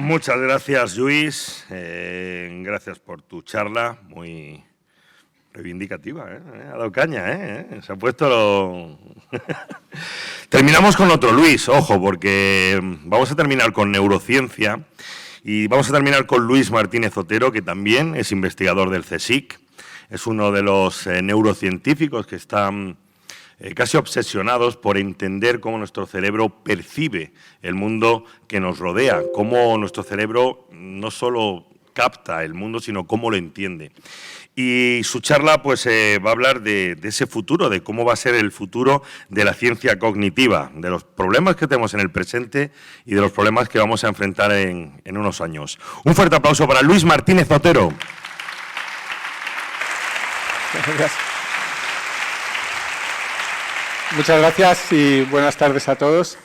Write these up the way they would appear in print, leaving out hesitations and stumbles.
Muchas gracias, Lluís. Gracias por tu charla, muy reivindicativa, ¿eh? Ha dado caña, ¿eh? Se ha puesto... Terminamos con otro Luis, ojo, porque vamos a terminar con neurociencia y vamos a terminar con Luis Martínez Otero, que también es investigador del CSIC. Es uno de los neurocientíficos que están casi obsesionados por entender cómo nuestro cerebro percibe el mundo que nos rodea, cómo nuestro cerebro no solo capta el mundo, sino cómo lo entiende. Y su charla pues, va a hablar de ese futuro, de cómo va a ser el futuro de la ciencia cognitiva, de los problemas que tenemos en el presente y de los problemas que vamos a enfrentar en unos años. Un fuerte aplauso para Luis Martínez Otero. Gracias. Muchas gracias y buenas tardes a todos.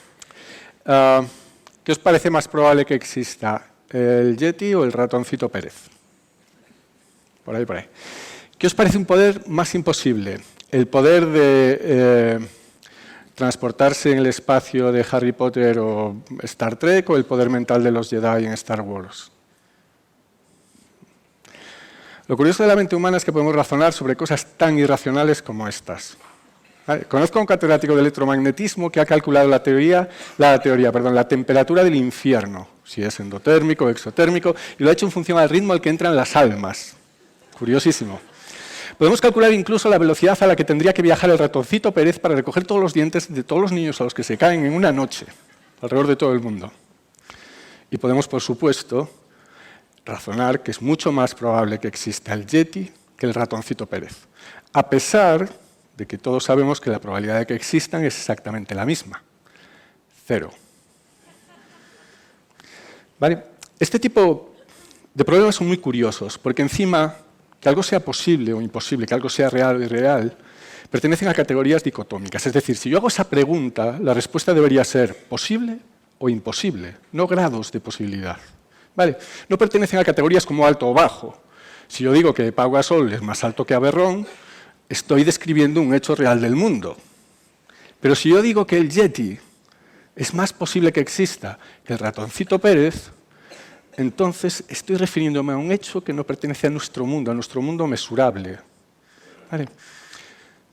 ¿Qué os parece más probable que exista, el Yeti o el ratoncito Pérez? Por ahí, por ahí. ¿Qué os parece un poder más imposible? ¿El poder de transportarse en el espacio de Harry Potter o Star Trek o el poder mental de los Jedi en Star Wars? Lo curioso de la mente humana es que podemos razonar sobre cosas tan irracionales como estas. Conozco a un catedrático de electromagnetismo que ha calculado la temperatura del infierno, si es endotérmico o exotérmico, y lo ha hecho en función al ritmo al que entran las almas. Curiosísimo. Podemos calcular incluso la velocidad a la que tendría que viajar el ratoncito Pérez para recoger todos los dientes de todos los niños a los que se caen en una noche, alrededor de todo el mundo. Y podemos, por supuesto, razonar que es mucho más probable que exista el Yeti que el ratoncito Pérez, a pesar de que todos sabemos que la probabilidad de que existan es exactamente la misma. 0. ¿Vale? Este tipo de problemas son muy curiosos, porque encima, que algo sea posible o imposible, que algo sea real o irreal, pertenecen a categorías dicotómicas. Es decir, si yo hago esa pregunta, la respuesta debería ser posible o imposible, no grados de posibilidad. ¿Vale? No pertenecen a categorías como alto o bajo. Si yo digo que Pau Gasol es más alto que Aberrón, estoy describiendo un hecho real del mundo. Pero si yo digo que el Yeti es más posible que exista que el ratoncito Pérez, entonces estoy refiriéndome a un hecho que no pertenece a nuestro mundo mesurable. ¿Vale?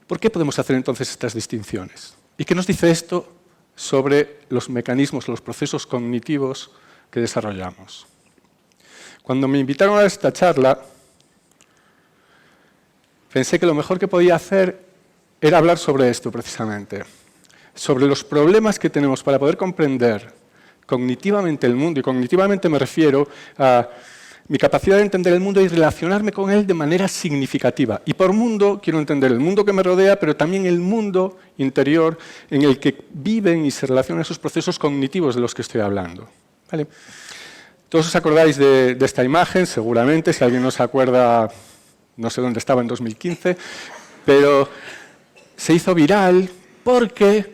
¿Por qué podemos hacer entonces estas distinciones? ¿Y qué nos dice esto sobre los mecanismos, los procesos cognitivos que desarrollamos? Cuando me invitaron a esta charla, pensé que lo mejor que podía hacer era hablar sobre esto precisamente, sobre los problemas que tenemos para poder comprender cognitivamente el mundo, y cognitivamente me refiero a mi capacidad de entender el mundo y relacionarme con él de manera significativa. Y por mundo quiero entender el mundo que me rodea, pero también el mundo interior en el que viven y se relacionan esos procesos cognitivos de los que estoy hablando. ¿Vale? Todos os acordáis de esta imagen, seguramente, si alguien no se acuerda, no sé dónde estaba en 2015, pero se hizo viral porque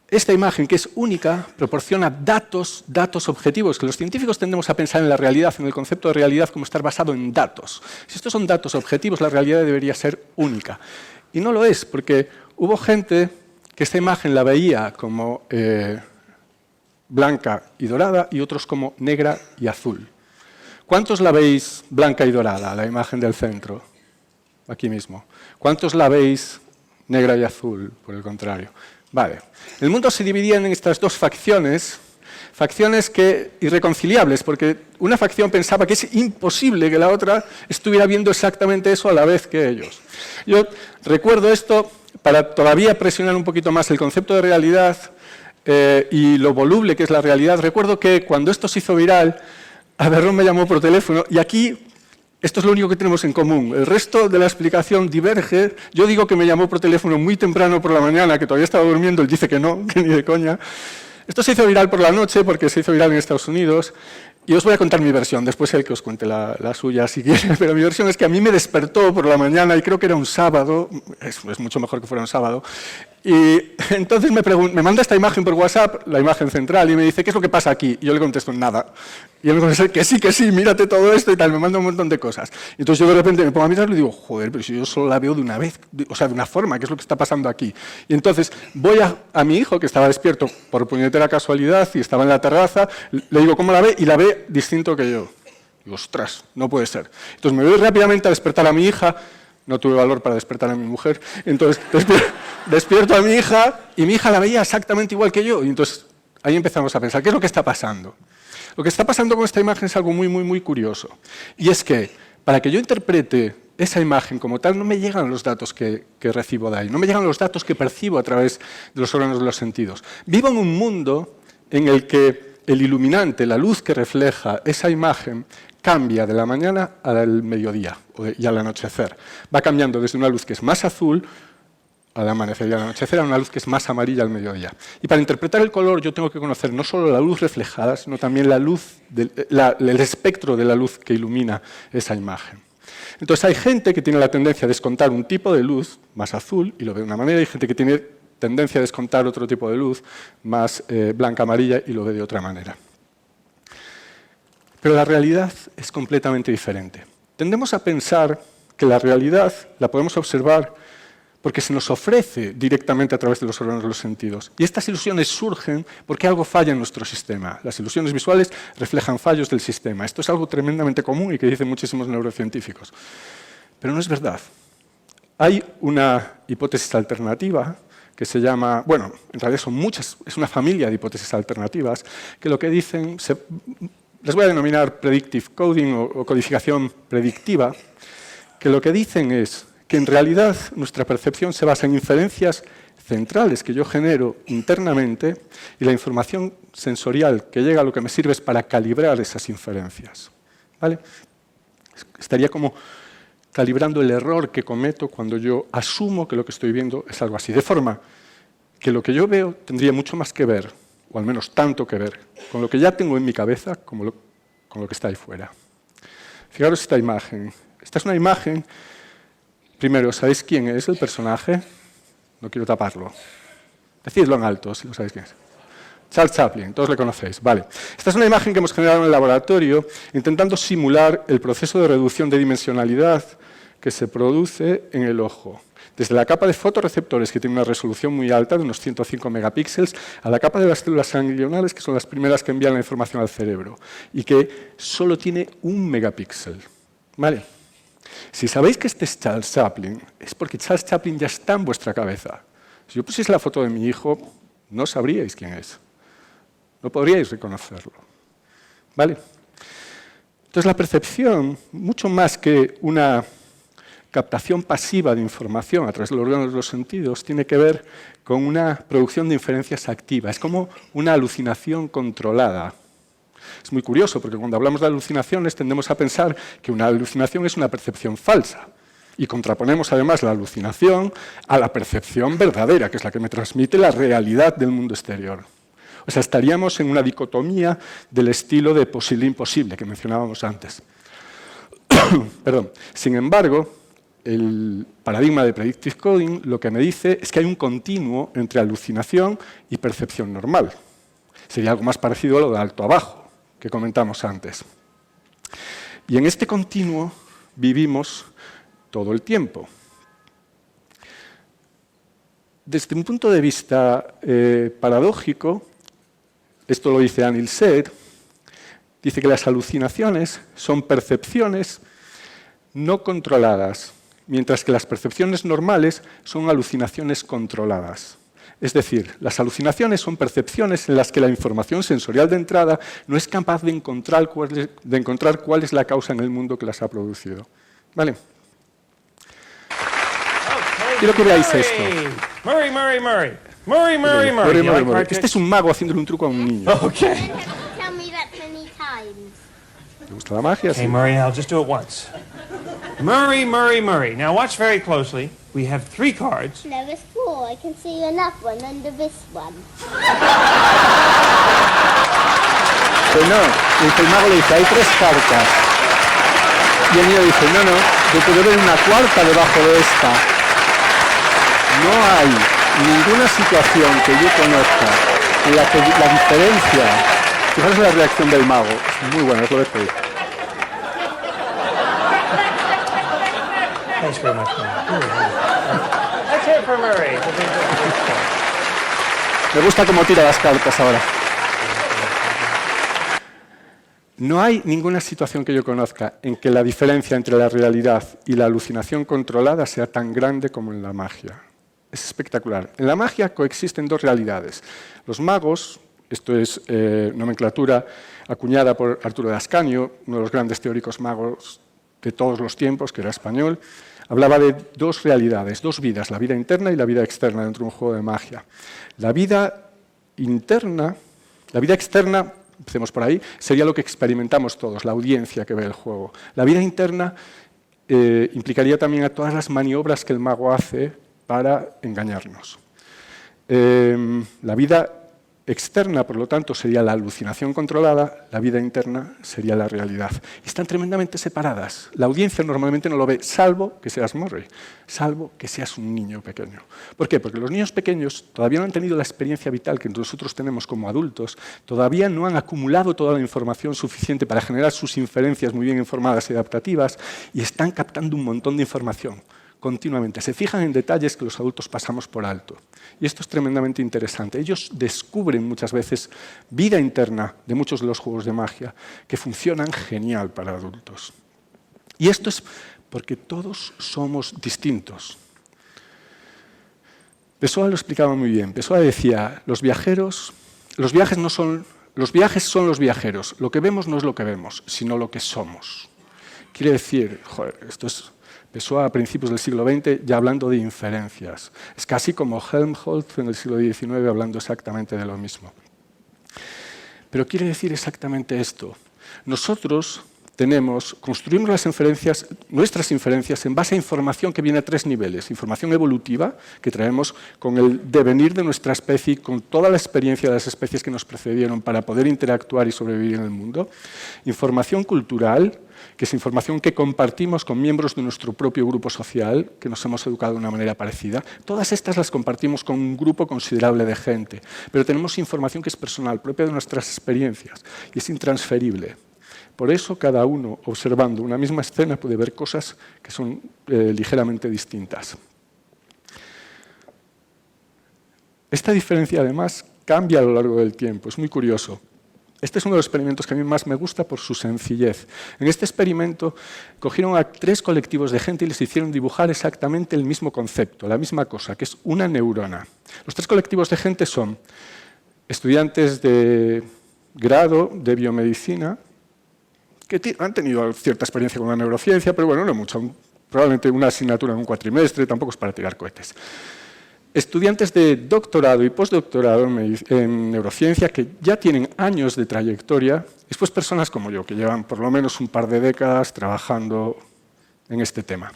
esta imagen, que es única, proporciona datos objetivos, que los científicos tendemos a pensar en la realidad, en el concepto de realidad como estar basado en datos. Si estos son datos objetivos, la realidad debería ser única. Y no lo es, porque hubo gente que esta imagen la veía como blanca y dorada y otros como negra y azul. ¿Cuántos la veis blanca y dorada, la imagen del centro? Aquí mismo. ¿Cuántos la veis negra y azul, por el contrario? Vale. El mundo se dividía en estas dos facciones irreconciliables, porque una facción pensaba que es imposible que la otra estuviera viendo exactamente eso a la vez que ellos. Yo recuerdo esto para todavía presionar un poquito más el concepto de realidad y lo voluble que es la realidad. Recuerdo que cuando esto se hizo viral, Aberrón me llamó por teléfono y aquí esto es lo único que tenemos en común. El resto de la explicación diverge. Yo digo que me llamó por teléfono muy temprano por la mañana, que todavía estaba durmiendo. Él dice que no, que ni de coña. Esto se hizo viral por la noche porque se hizo viral en Estados Unidos. Y os voy a contar mi versión, después el que os cuente la suya si quiere. Pero mi versión es que a mí me despertó por la mañana y creo que era un sábado, es mucho mejor que fuera un sábado, Y entonces me manda esta imagen por WhatsApp, la imagen central, y me dice, ¿qué es lo que pasa aquí? Y yo le contesto, nada. Y él me contesta, que sí, mírate todo esto y tal, me manda un montón de cosas. Y entonces yo de repente me pongo a mirarlo y digo, joder, pero si yo solo la veo de una vez, o sea, de una forma, ¿qué es lo que está pasando aquí? Y entonces voy a mi hijo, que estaba despierto por puñetera casualidad y estaba en la terraza, le digo, ¿cómo la ve? Y la ve distinto que yo. Digo, ostras, no puede ser. Entonces me voy rápidamente a despertar a mi hija. No tuve valor para despertar a mi mujer. Entonces despierto a mi hija y mi hija la veía exactamente igual que yo. Y entonces ahí empezamos a pensar, ¿qué es lo que está pasando? Lo que está pasando con esta imagen es algo muy, muy, muy curioso. Y es que para que yo interprete esa imagen como tal, no me llegan los datos que recibo de ahí, no me llegan los datos que percibo a través de los órganos de los sentidos. Vivo en un mundo en el que el iluminante, la luz que refleja esa imagen, cambia de la mañana al mediodía y al anochecer. Va cambiando desde una luz que es más azul al amanecer y al anochecer a una luz que es más amarilla al mediodía. Y para interpretar el color yo tengo que conocer no solo la luz reflejada, sino también la luz el espectro de la luz que ilumina esa imagen. Entonces hay gente que tiene la tendencia a descontar un tipo de luz más azul y lo ve de una manera, y hay gente que tiene tendencia a descontar otro tipo de luz más blanca-amarilla y lo ve de otra manera. Pero la realidad es completamente diferente. Tendemos a pensar que la realidad la podemos observar porque se nos ofrece directamente a través de los órganos de los sentidos. Y estas ilusiones surgen porque algo falla en nuestro sistema. Las ilusiones visuales reflejan fallos del sistema. Esto es algo tremendamente común y que dicen muchísimos neurocientíficos. Pero no es verdad. Hay una hipótesis alternativa que se llama, bueno, en realidad son muchas, es una familia de hipótesis alternativas, que lo que dicen, les voy a denominar predictive coding o codificación predictiva, que lo que dicen es que en realidad nuestra percepción se basa en inferencias centrales que yo genero internamente y la información sensorial que llega a lo que me sirve es para calibrar esas inferencias. ¿Vale? Estaría como calibrando el error que cometo cuando yo asumo que lo que estoy viendo es algo así. De forma que lo que yo veo tendría mucho más que ver, o al menos tanto que ver, con lo que ya tengo en mi cabeza como con lo que está ahí fuera. Fijaros esta imagen. Esta es una imagen. Primero, ¿sabéis quién es el personaje? No quiero taparlo. Decidlo en alto si lo sabéis quién es. Charles Chaplin, todos le conocéis. Vale. Esta es una imagen que hemos generado en el laboratorio intentando simular el proceso de reducción de dimensionalidad que se produce en el ojo. Desde la capa de fotorreceptores, que tiene una resolución muy alta, de unos 105 megapíxeles, a la capa de las células ganglionales, que son las primeras que envían la información al cerebro, y que solo tiene 1 megapíxel. ¿Vale? Si sabéis que este es Charles Chaplin, es porque Charles Chaplin ya está en vuestra cabeza. Si yo pusiese la foto de mi hijo, no sabríais quién es. No podríais reconocerlo. ¿Vale? Entonces la percepción, mucho más que una captación pasiva de información a través de los órganos de los sentidos, tiene que ver con una producción de inferencias activa. Es como una alucinación controlada. Es muy curioso, porque cuando hablamos de alucinaciones tendemos a pensar que una alucinación es una percepción falsa. Y contraponemos además la alucinación a la percepción verdadera, que es la que me transmite la realidad del mundo exterior. O sea, estaríamos en una dicotomía del estilo de posible-imposible que mencionábamos antes. Perdón. Sin embargo, el paradigma de predictive coding lo que me dice es que hay un continuo entre alucinación y percepción normal. Sería algo más parecido a lo de alto a bajo, que comentamos antes. Y en este continuo vivimos todo el tiempo. Desde un punto de vista paradójico, esto lo dice Anil Seth, dice que las alucinaciones son percepciones no controladas, mientras que las percepciones normales son alucinaciones controladas. Es decir, las alucinaciones son percepciones en las que la información sensorial de entrada no es capaz de encontrar cuál es la causa en el mundo que las ha producido. ¿Vale? Quiero que veáis esto. Murray. Este es un mago haciéndole un truco a un niño. Okay. Tell me that many times. ¿Te gusta la magia? Hey, Sí. Murray, I'll just do it once. Murray. Now watch very closely. We have 3 cards. No, it's 4. I can see another one under this one. Pues no, el mago le dice, hay 3 cartas. Y el niño dice, no, yo puedo ver una cuarta debajo de esta. No hay ninguna situación que yo conozca en la que la diferencia... Fijaros en la reacción del mago. Es muy buena, os lo dejo ahí. Thanks very much, Murray. Let's hear it for Murray. Me gusta cómo tira las cartas ahora. No hay ninguna situación que yo conozca en que la diferencia entre la realidad y la alucinación controlada sea tan grande como en la magia. Es espectacular. En la magia coexisten dos realidades. Los magos, esto es nomenclatura acuñada por Arturo de Ascanio, uno de los grandes teóricos magos de todos los tiempos, que era español, hablaba de dos realidades, dos vidas, la vida interna y la vida externa dentro de un juego de magia. La vida interna, la vida externa, empecemos por ahí, sería lo que experimentamos todos, la audiencia que ve el juego. La vida interna implicaría también a todas las maniobras que el mago hace para engañarnos. La vida externa, por lo tanto, sería la alucinación controlada, la vida interna sería la realidad. Y están tremendamente separadas. La audiencia normalmente no lo ve, salvo que seas Murray, salvo que seas un niño pequeño. ¿Por qué? Porque los niños pequeños todavía no han tenido la experiencia vital que nosotros tenemos como adultos, todavía no han acumulado toda la información suficiente para generar sus inferencias muy bien informadas y adaptativas, y están captando un montón de información continuamente. Se fijan en detalles que los adultos pasamos por alto. Y esto es tremendamente interesante. Ellos descubren muchas veces vida interna de muchos de los juegos de magia que funcionan genial para adultos. Y esto es porque todos somos distintos. Pessoa lo explicaba muy bien. Pessoa decía, los viajes son los viajeros. Lo que vemos no es lo que vemos, sino lo que somos. Quiere decir, joder, esto es... Pessoa a principios del siglo XX ya hablando de inferencias. Es casi como Helmholtz en el siglo XIX hablando exactamente de lo mismo. Pero quiere decir exactamente esto. Nosotros construimos nuestras inferencias en base a información que viene a tres niveles. Información evolutiva, que traemos con el devenir de nuestra especie, con toda la experiencia de las especies que nos precedieron para poder interactuar y sobrevivir en el mundo. Información cultural, que es información que compartimos con miembros de nuestro propio grupo social, que nos hemos educado de una manera parecida. Todas estas las compartimos con un grupo considerable de gente, pero tenemos información que es personal, propia de nuestras experiencias, y es intransferible. Por eso, cada uno, observando una misma escena, puede ver cosas que son ligeramente distintas. Esta diferencia, además, cambia a lo largo del tiempo. Es muy curioso. Este es uno de los experimentos que a mí más me gusta por su sencillez. En este experimento cogieron a 3 colectivos de gente y les hicieron dibujar exactamente el mismo concepto, la misma cosa, que es una neurona. Los 3 colectivos de gente son estudiantes de grado de biomedicina, que han tenido cierta experiencia con la neurociencia, pero bueno, no mucho, probablemente una asignatura en un cuatrimestre, tampoco es para tirar cohetes. Estudiantes de doctorado y postdoctorado en neurociencia que ya tienen años de trayectoria, y después personas como yo, que llevan por lo menos un par de décadas trabajando en este tema.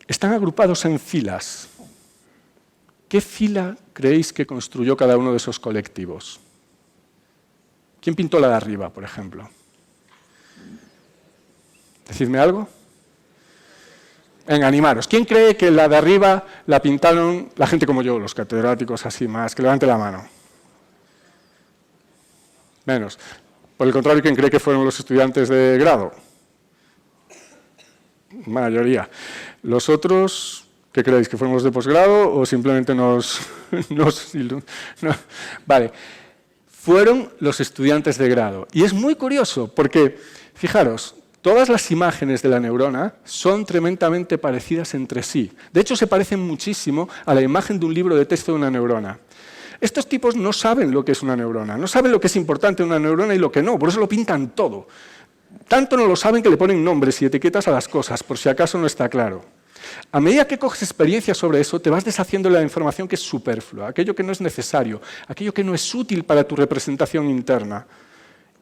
Están agrupados en filas. ¿Qué fila creéis que construyó cada uno de esos colectivos? ¿Quién pintó la de arriba, por ejemplo? ¿Decidme algo? Venga, animaros. ¿Quién cree que la de arriba la pintaron la gente como yo, los catedráticos así más? Que levante la mano. Menos. Por el contrario, ¿quién cree que fueron los estudiantes de grado? Mayoría. ¿Los otros, qué creéis? ¿Que fueron los de posgrado o simplemente Vale. Fueron los estudiantes de grado. Y es muy curioso porque, fijaros, todas las imágenes de la neurona son tremendamente parecidas entre sí. De hecho, se parecen muchísimo a la imagen de un libro de texto de una neurona. Estos tipos no saben lo que es una neurona, no saben lo que es importante en una neurona y lo que no, por eso lo pintan todo. Tanto no lo saben que le ponen nombres y etiquetas a las cosas, por si acaso no está claro. A medida que coges experiencia sobre eso, te vas deshaciendo de la información que es superflua, aquello que no es necesario, aquello que no es útil para tu representación interna.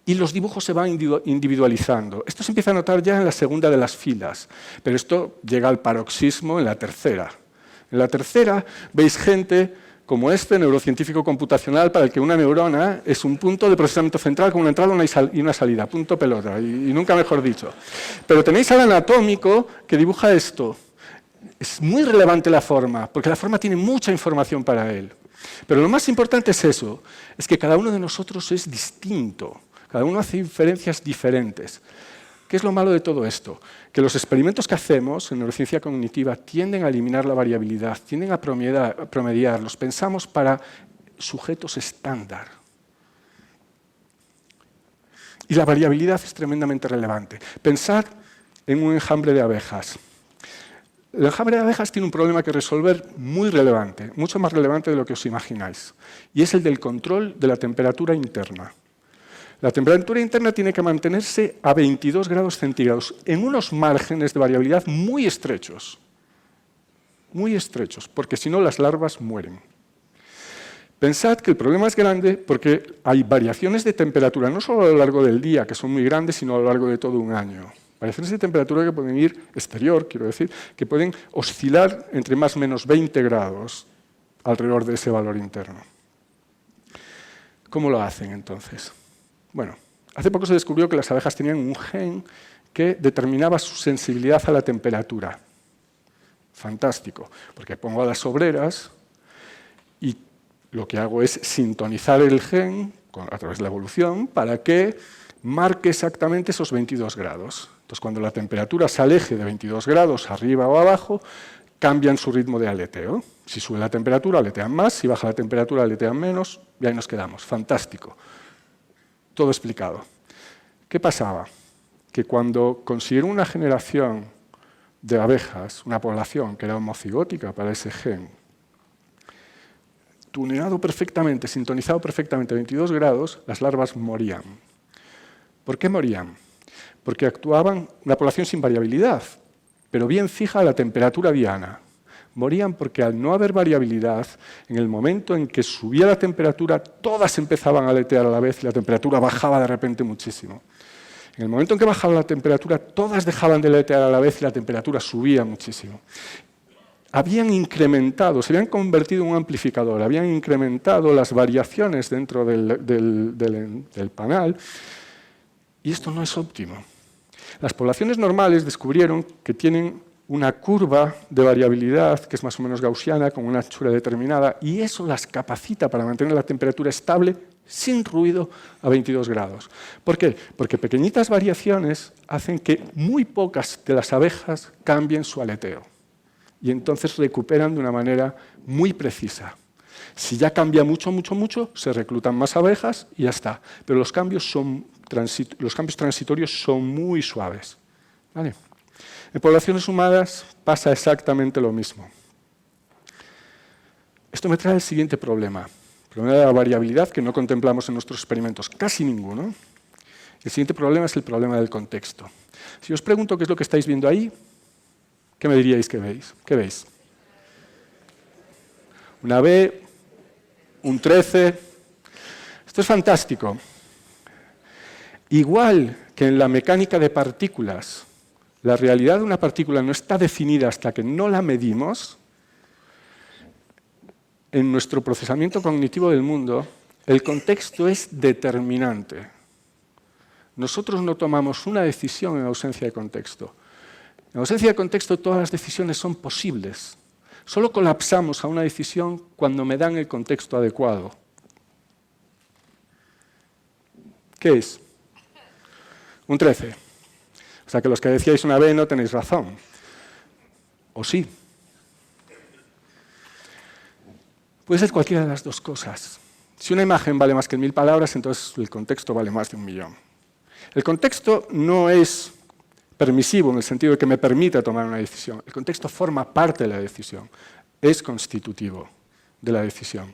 Y los dibujos se van individualizando. Esto se empieza a notar ya en la segunda de las filas, pero esto llega al paroxismo en la tercera. En la tercera veis gente como este neurocientífico computacional para el que una neurona es un punto de procesamiento central con una entrada y una salida, punto pelota, y nunca mejor dicho. Pero tenéis al anatómico que dibuja esto. Es muy relevante la forma, porque la forma tiene mucha información para él. Pero lo más importante es eso, es que cada uno de nosotros es distinto, cada uno hace inferencias diferentes. ¿Qué es lo malo de todo esto? Que los experimentos que hacemos en neurociencia cognitiva tienden a eliminar la variabilidad, tienden a promediar, los pensamos para sujetos estándar. Y la variabilidad es tremendamente relevante. Pensad en un enjambre de abejas. El enjambre de abejas tiene un problema que resolver muy relevante, mucho más relevante de lo que os imagináis, y es el del control de la temperatura interna. La temperatura interna tiene que mantenerse a 22 grados centígrados, en unos márgenes de variabilidad muy estrechos, porque si no las larvas mueren. Pensad que el problema es grande porque hay variaciones de temperatura, no solo a lo largo del día, que son muy grandes, sino a lo largo de todo un año. Variaciones de temperatura que pueden ir exterior, quiero decir, que pueden oscilar entre más o menos 20 grados alrededor de ese valor interno. ¿Cómo lo hacen entonces? Bueno, hace poco se descubrió que las abejas tenían un gen que determinaba su sensibilidad a la temperatura. Fantástico, porque pongo a las obreras y lo que hago es sintonizar el gen a través de la evolución para que marque exactamente esos 22 grados. Entonces, cuando la temperatura se aleje de 22 grados arriba o abajo, cambian su ritmo de aleteo. Si sube la temperatura, aletean más, si baja la temperatura, aletean menos, y ahí nos quedamos. Fantástico. Todo explicado. ¿Qué pasaba? Que cuando consiguieron una generación de abejas, una población que era homocigótica para ese gen, tuneado perfectamente, sintonizado perfectamente a 22 grados, las larvas morían. ¿Por qué morían? Porque actuaban una población sin variabilidad, pero bien fija a la temperatura diana. Morían porque al no haber variabilidad, en el momento en que subía la temperatura, todas empezaban a aletear a la vez y la temperatura bajaba de repente muchísimo. En el momento en que bajaba la temperatura, todas dejaban de aletear a la vez y la temperatura subía muchísimo. Habían incrementado, se habían convertido en un amplificador, habían incrementado las variaciones dentro del panal, y esto no es óptimo. Las poblaciones normales descubrieron que tienen una curva de variabilidad que es más o menos gaussiana, con una anchura determinada, y eso las capacita para mantener la temperatura estable sin ruido a 22 grados. ¿Por qué? Porque pequeñitas variaciones hacen que muy pocas de las abejas cambien su aleteo, y entonces recuperan de una manera muy precisa. Si ya cambia mucho, se reclutan más abejas y ya está. Pero los cambios transitorios son muy suaves. ¿Vale? En poblaciones humanas pasa exactamente lo mismo. Esto me trae el siguiente problema. El problema de la variabilidad que no contemplamos en nuestros experimentos, casi ninguno. El siguiente problema es el problema del contexto. Si os pregunto qué es lo que estáis viendo ahí, ¿qué me diríais que veis? ¿Qué veis? Una B, un 13. Esto es fantástico. Igual que en la mecánica de partículas, la realidad de una partícula no está definida hasta que no la medimos, en nuestro procesamiento cognitivo del mundo, el contexto es determinante. Nosotros no tomamos una decisión en ausencia de contexto. En ausencia de contexto, todas las decisiones son posibles. Solo colapsamos a una decisión cuando me dan el contexto adecuado. ¿Qué es? Un 13. O sea que los que decíais una B no tenéis razón. ¿O sí? Puede ser cualquiera de las dos cosas. Si una imagen vale más que 1000 palabras, entonces el contexto vale más de 1.000.000. El contexto no es permisivo en el sentido de que me permita tomar una decisión. El contexto forma parte de la decisión, es constitutivo de la decisión.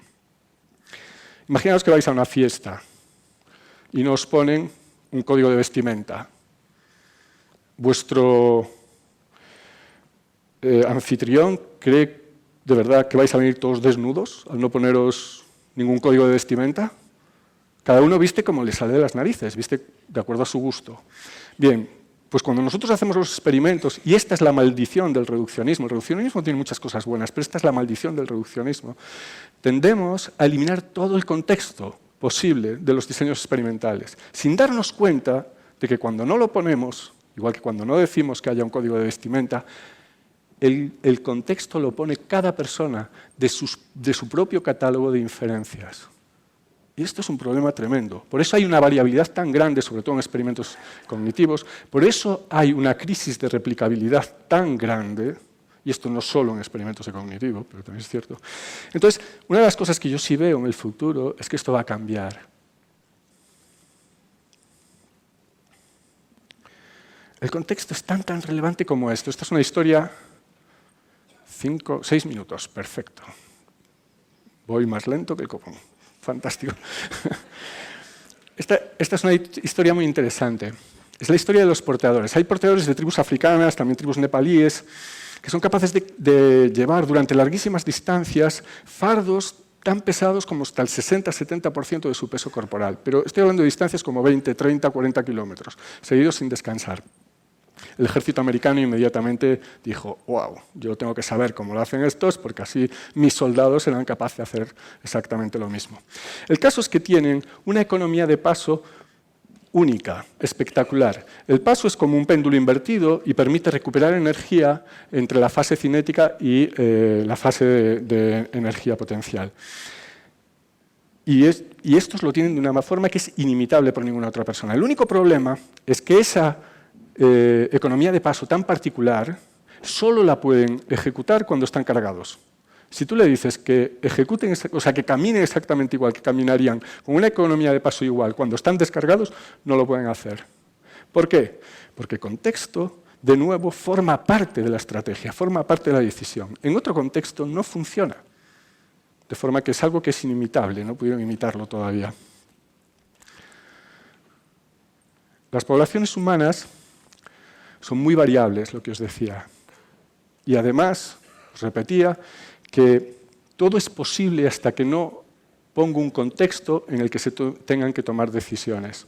Imaginaos que vais a una fiesta y nos ponen un código de vestimenta. Vuestro anfitrión cree de verdad que vais a venir todos desnudos al no poneros ningún código de vestimenta. Cada uno viste como le sale de las narices, viste de acuerdo a su gusto. Bien, pues cuando nosotros hacemos los experimentos, y esta es la maldición del reduccionismo, el reduccionismo tiene muchas cosas buenas, pero esta es la maldición del reduccionismo, tendemos a eliminar todo el contexto posible de los diseños experimentales, sin darnos cuenta de que cuando no lo ponemos, igual que cuando no decimos que haya un código de vestimenta, el contexto lo pone cada persona de su propio catálogo de inferencias. Y esto es un problema tremendo. Por eso hay una variabilidad tan grande, sobre todo en experimentos cognitivos. Por eso hay una crisis de replicabilidad tan grande. Y esto no solo en experimentos de cognitivo, pero también es cierto. Entonces, una de las cosas que yo sí veo en el futuro es que esto va a cambiar. El contexto es tan relevante como esto. Esta es una historia, 6 minutos, perfecto. Voy más lento que el copón. Fantástico. Esta es una historia muy interesante. Es la historia de los porteadores. Hay porteadores de tribus africanas, también tribus nepalíes, que son capaces de llevar durante larguísimas distancias fardos tan pesados como hasta el 60-70% de su peso corporal. Pero estoy hablando de distancias como 20, 30, 40 kilómetros, seguidos sin descansar. El ejército americano inmediatamente dijo, wow, yo tengo que saber cómo lo hacen estos, porque así mis soldados serán capaces de hacer exactamente lo mismo. El caso es que tienen una economía de paso única, espectacular. El paso es como un péndulo invertido y permite recuperar energía entre la fase cinética y la fase de energía potencial. Y estos lo tienen de una forma que es inimitable por ninguna otra persona. El único problema es que esa economía de paso tan particular solo la pueden ejecutar cuando están cargados. Si tú le dices que ejecuten, o sea, que caminen exactamente igual que caminarían con una economía de paso igual cuando están descargados, no lo pueden hacer. ¿Por qué? Porque el contexto, de nuevo, forma parte de la estrategia, forma parte de la decisión. En otro contexto no funciona. De forma que es algo que es inimitable, no pudieron imitarlo todavía. Las poblaciones humanas son muy variables, lo que os decía. Y además, os repetía, que todo es posible hasta que no pongo un contexto en el que se tengan que tomar decisiones.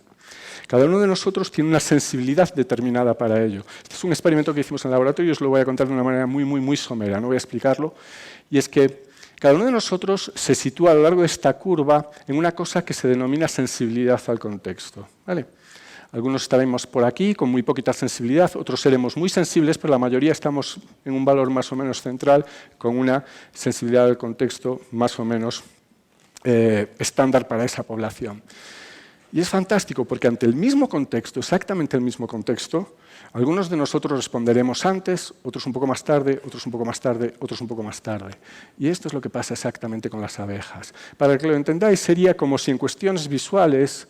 Cada uno de nosotros tiene una sensibilidad determinada para ello. Este es un experimento que hicimos en el laboratorio y os lo voy a contar de una manera muy somera, no voy a explicarlo. Y es que cada uno de nosotros se sitúa a lo largo de esta curva en una cosa que se denomina sensibilidad al contexto. ¿Vale? Algunos estaremos por aquí con muy poquita sensibilidad, otros seremos muy sensibles, pero la mayoría estamos en un valor más o menos central con una sensibilidad del contexto más o menos estándar para esa población. Y es fantástico porque ante el mismo contexto, exactamente el mismo contexto, algunos de nosotros responderemos antes, otros un poco más tarde, otros un poco más tarde, otros un poco más tarde. Y esto es lo que pasa exactamente con las abejas. Para que lo entendáis, sería como si en cuestiones visuales,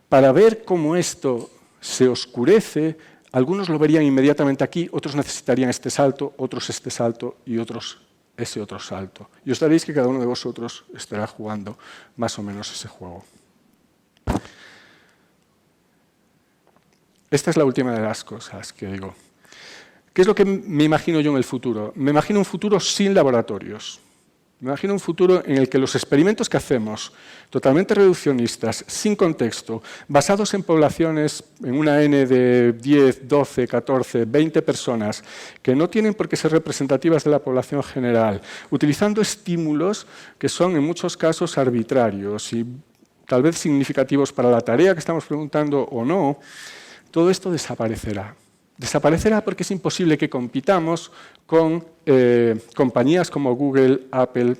para ver cómo esto se oscurece, algunos lo verían inmediatamente aquí, otros necesitarían este salto, otros este salto y otros ese otro salto. Y os daréis que cada uno de vosotros estará jugando más o menos ese juego. Esta es la última de las cosas que digo. ¿Qué es lo que me imagino yo en el futuro? Me imagino un futuro sin laboratorios. Me imagino un futuro en el que los experimentos que hacemos, totalmente reduccionistas, sin contexto, basados en poblaciones, en una N de 10, 12, 14, 20 personas, que no tienen por qué ser representativas de la población general, utilizando estímulos que son en muchos casos arbitrarios y tal vez significativos para la tarea que estamos preguntando o no, todo esto desaparecerá. Desaparecerá porque es imposible que compitamos con compañías como Google, Apple,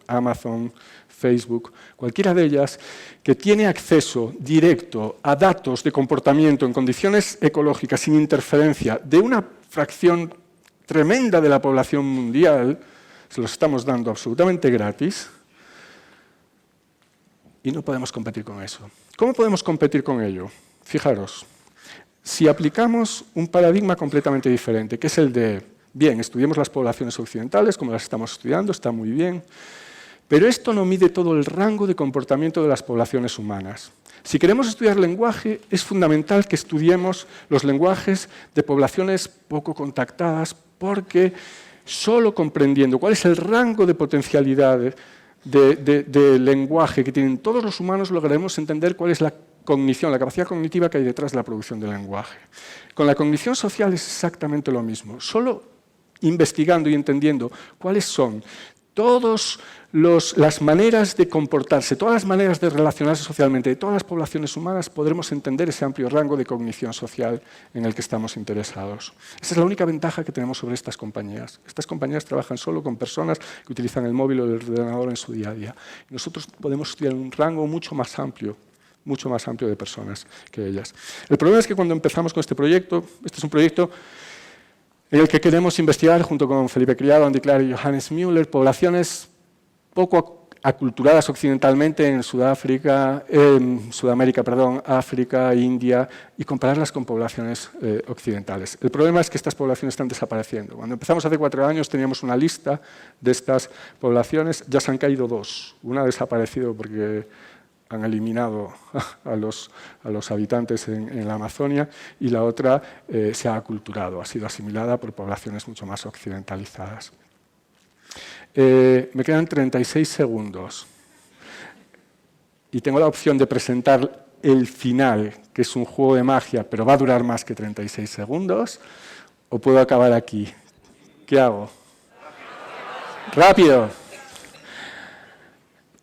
Amazon, Facebook, cualquiera de ellas que tiene acceso directo a datos de comportamiento en condiciones ecológicas sin interferencia de una fracción tremenda de la población mundial, se los estamos dando absolutamente gratis, y no podemos competir con eso. ¿Cómo podemos competir con ello? Fijaros. Si aplicamos un paradigma completamente diferente, que es el de, bien, estudiemos las poblaciones occidentales como las estamos estudiando, está muy bien, pero esto no mide todo el rango de comportamiento de las poblaciones humanas. Si queremos estudiar lenguaje, es fundamental que estudiemos los lenguajes de poblaciones poco contactadas, porque solo comprendiendo cuál es el rango de potencialidad de lenguaje que tienen todos los humanos, lograremos entender cuál es la cognición, la capacidad cognitiva que hay detrás de la producción del lenguaje. Con la cognición social es exactamente lo mismo. Solo investigando y entendiendo cuáles son todas las maneras de comportarse, todas las maneras de relacionarse socialmente de todas las poblaciones humanas, podremos entender ese amplio rango de cognición social en el que estamos interesados. Esa es la única ventaja que tenemos sobre estas compañías. Estas compañías trabajan solo con personas que utilizan el móvil o el ordenador en su día a día. Y nosotros podemos estudiar un rango mucho más amplio de personas que ellas. El problema es que cuando empezamos con este proyecto, este es un proyecto en el que queremos investigar, junto con Felipe Criado, Andy Clark y Johannes Müller, poblaciones poco aculturadas occidentalmente en Sudamérica, África, India, y compararlas con poblaciones occidentales. El problema es que estas poblaciones están desapareciendo. Cuando empezamos hace 4 años teníamos una lista de estas poblaciones, ya se han caído 2. Una ha desaparecido porque han eliminado a los habitantes en la Amazonia, y la otra se ha aculturado, ha sido asimilada por poblaciones mucho más occidentalizadas. Me quedan 36 segundos y tengo la opción de presentar el final, que es un juego de magia, pero va a durar más que 36 segundos, o puedo acabar aquí. ¿Qué hago? ¡Rápido!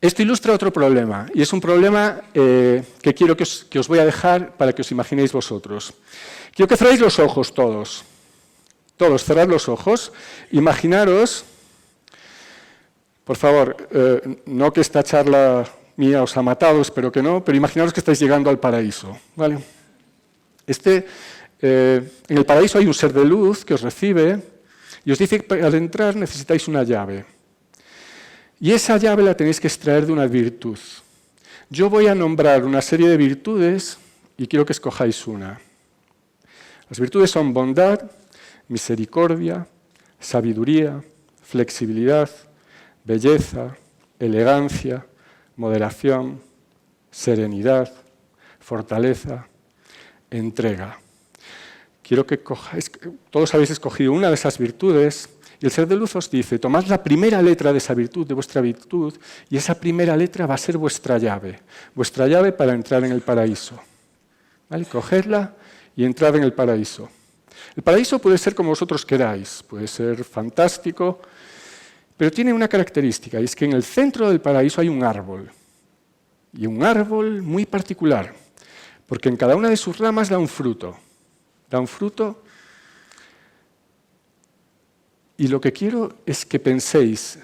Esto ilustra otro problema, y es un problema que quiero que os voy a dejar para que os imaginéis vosotros. Quiero que cerréis los ojos todos. Todos, cerrad los ojos. Imaginaros, por favor, no que esta charla mía os ha matado, espero que no, pero imaginaros que estáis llegando al paraíso, ¿vale? En el paraíso hay un ser de luz que os recibe y os dice que al entrar necesitáis una llave. Y esa llave la tenéis que extraer de una virtud. Yo voy a nombrar una serie de virtudes y quiero que escojáis una. Las virtudes son bondad, misericordia, sabiduría, flexibilidad, belleza, elegancia, moderación, serenidad, fortaleza, entrega. Quiero que cojáis, todos habéis escogido una de esas virtudes. Y el ser de luz os dice, tomad la primera letra de esa virtud, de vuestra virtud, y esa primera letra va a ser vuestra llave para entrar en el paraíso. ¿Vale? Cogedla y entrad en el paraíso. El paraíso puede ser como vosotros queráis, puede ser fantástico, pero tiene una característica, y es que en el centro del paraíso hay un árbol, y un árbol muy particular, porque en cada una de sus ramas da un fruto. Y lo que quiero es que penséis,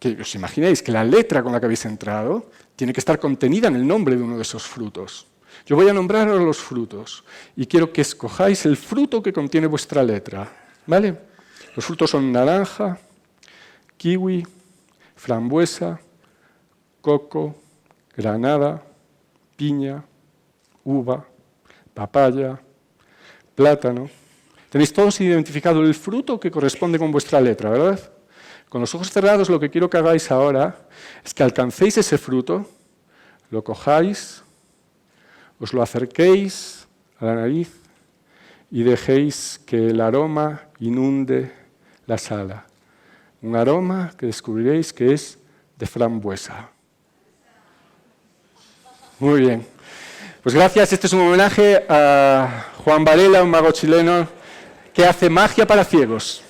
que os imaginéis que la letra con la que habéis entrado tiene que estar contenida en el nombre de uno de esos frutos. Yo voy a nombrar ahora los frutos y quiero que escojáis el fruto que contiene vuestra letra, ¿vale? Los frutos son naranja, kiwi, frambuesa, coco, granada, piña, uva, papaya, plátano. Tenéis todos identificado el fruto que corresponde con vuestra letra, ¿verdad? Con los ojos cerrados, lo que quiero que hagáis ahora es que alcancéis ese fruto, lo cojáis, os lo acerquéis a la nariz y dejéis que el aroma inunde la sala. Un aroma que descubriréis que es de frambuesa. Muy bien. Pues gracias. Este es un homenaje a Juan Varela, un mago chileno que hace magia para ciegos.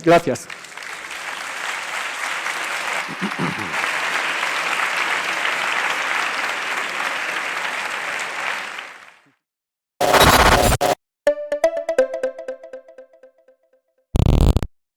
Gracias.